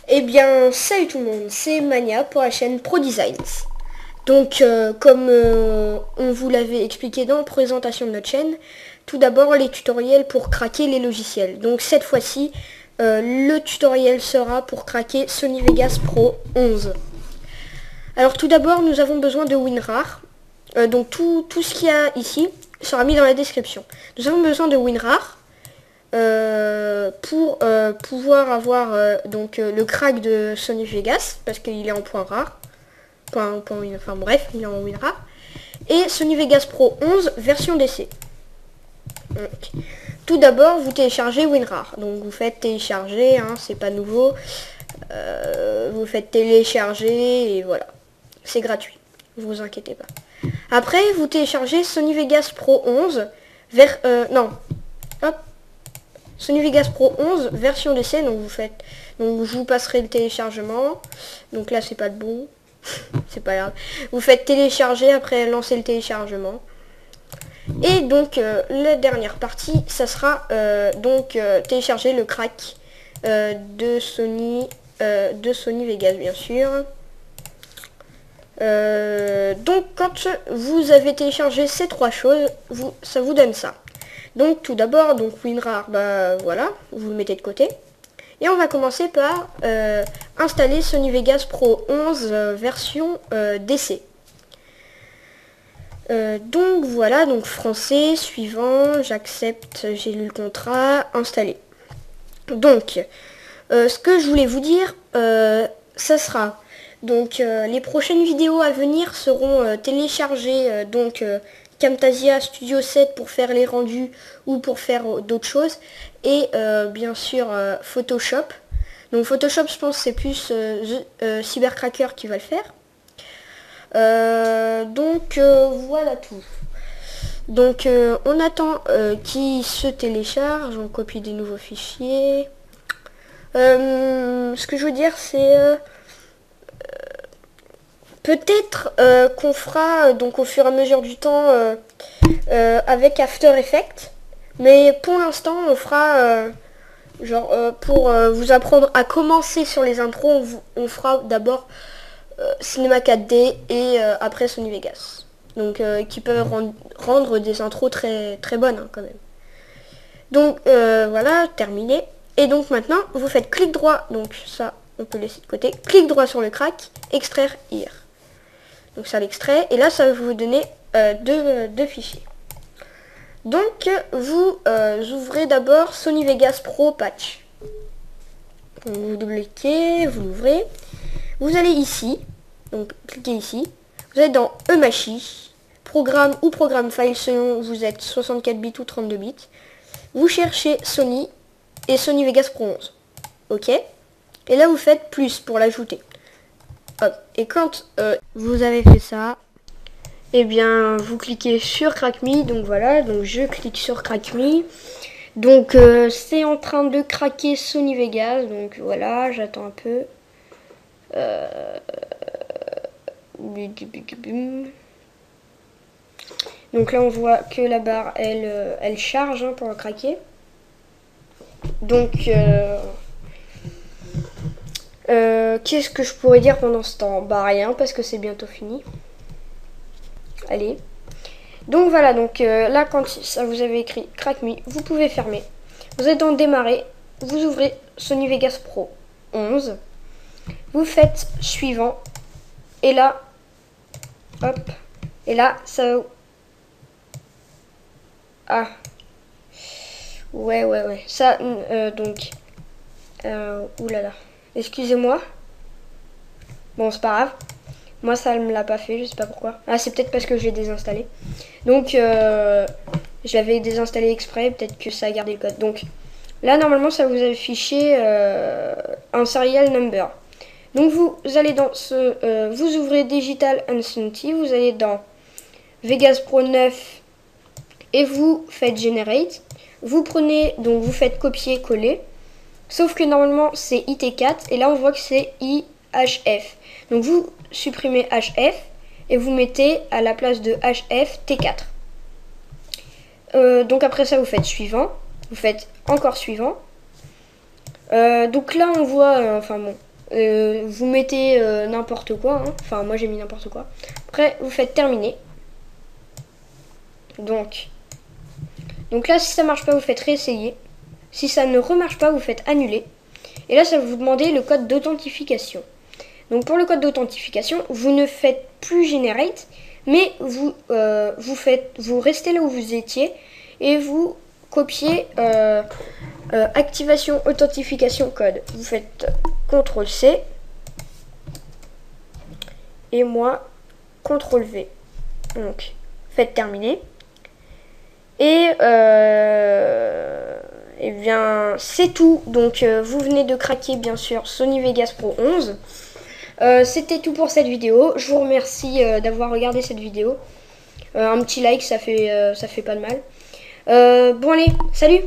Eh bien, salut tout le monde, c'est Mania pour la chaîne Pro Designs. Donc, comme on vous l'avait expliqué dans la présentation de notre chaîne, tout d'abord les tutoriels pour craquer les logiciels. Donc cette fois-ci, le tutoriel sera pour craquer Sony Vegas Pro 11. Alors tout d'abord, nous avons besoin de WinRAR. Donc tout ce qu'il y a ici sera mis dans la description. Nous avons besoin de WinRAR. Pour pouvoir avoir le crack de Sony Vegas parce qu'il est en point rare, enfin bref, il est en WinRAR, et Sony Vegas Pro 11 version DC. Donc, tout d'abord, vous téléchargez WinRAR, donc vous faites télécharger, hein, c'est pas nouveau, vous faites télécharger et voilà, c'est gratuit, vous inquiétez pas. Après, vous téléchargez Sony Vegas Pro 11 Sony Vegas Pro 11 version DC, donc je vous passerai le téléchargement. Donc là c'est pas le bon, c'est pas grave. Vous faites télécharger, après lancer le téléchargement. Et donc la dernière partie, ça sera télécharger le crack de Sony Vegas bien sûr. Donc quand vous avez téléchargé ces trois choses, ça vous donne ça. Donc tout d'abord, WinRAR, voilà, vous le mettez de côté. Et on va commencer par installer Sony Vegas Pro 11 version DC. Donc voilà, donc français, suivant, j'accepte, j'ai lu le contrat, installé. Donc, ce que je voulais vous dire, ça sera, les prochaines vidéos à venir seront téléchargées, Camtasia Studio 7 pour faire les rendus ou pour faire d'autres choses. Et bien sûr Photoshop. Donc Photoshop, je pense c'est plus Cybercracker qui va le faire. Voilà tout. Donc on attend qu'il se télécharge. On copie des nouveaux fichiers. Ce que je veux dire c'est... peut-être qu'on fera au fur et à mesure du temps avec After Effects, mais pour l'instant on fera pour vous apprendre à commencer sur les intros, on fera d'abord Cinema 4D et après Sony Vegas. Donc qui peuvent rendre des intros très très bonnes hein, quand même. Donc voilà, terminé. Et donc maintenant vous faites clic droit, donc ça on peut laisser de côté, clic droit sur le crack, extraire here. Donc ça l'extrait et là ça va vous donner deux fichiers. Donc vous ouvrez d'abord Sony Vegas Pro Patch. Donc, vous double-cliquez, vous l'ouvrez. Vous allez ici, donc cliquez ici. Vous êtes dans EMACHI, programme ou programme file selon vous êtes 64 bits ou 32 bits. Vous cherchez Sony et Sony Vegas Pro 11. Ok. Et là vous faites plus pour l'ajouter. Et quand vous avez fait ça, eh bien vous cliquez sur Crack Me. Donc voilà, donc je clique sur Crack Me. Donc c'est en train de craquer Sony Vegas. Donc voilà, j'attends un peu. Donc là on voit que la barre elle charge hein, pour le craquer. Donc qu'est-ce que je pourrais dire pendant ce temps? Bah rien parce que c'est bientôt fini. Allez. Donc voilà, là quand ça vous avez écrit Crack Me, vous pouvez fermer. Vous êtes dans démarrer, vous ouvrez Sony Vegas Pro 11. Vous faites suivant. Et là, hop. Et là, ça... Ah. Ouais. Ça, oulala. Excusez-moi. Bon, c'est pas grave. Moi, ça ne me l'a pas fait, je sais pas pourquoi. Ah, c'est peut-être parce que je l'ai désinstallé. Donc, je l'avais désinstallé exprès, peut-être que ça a gardé le code. Donc, là, normalement, ça vous affiché un serial number. Donc, vous allez dans vous ouvrez Digital Insanity, vous allez dans Vegas Pro 9 et vous faites Generate. Vous prenez, donc vous faites copier-coller. Sauf que normalement, c'est IT4 et là, on voit que c'est IHF. Donc, vous supprimez HF et vous mettez à la place de HF T4. Donc après ça vous faites suivant, vous faites encore suivant. Donc là on voit, enfin bon, Vous mettez n'importe quoi, hein. Enfin moi j'ai mis n'importe quoi. Après vous faites terminer. Donc là si ça marche pas vous faites réessayer. Si ça ne remarche pas vous faites annuler. Et là ça va vous demander le code d'authentification. Donc pour le code d'authentification vous ne faites plus generate, mais vous restez là où vous étiez et vous copiez activation authentification code. Vous faites CTRL C et moi CTRL V. Donc faites terminer. Et bien c'est tout. Donc vous venez de craquer bien sûr Sony Vegas Pro 11. C'était tout pour cette vidéo. Je vous remercie d'avoir regardé cette vidéo. Un petit like, ça fait pas de mal. Bon allez, salut!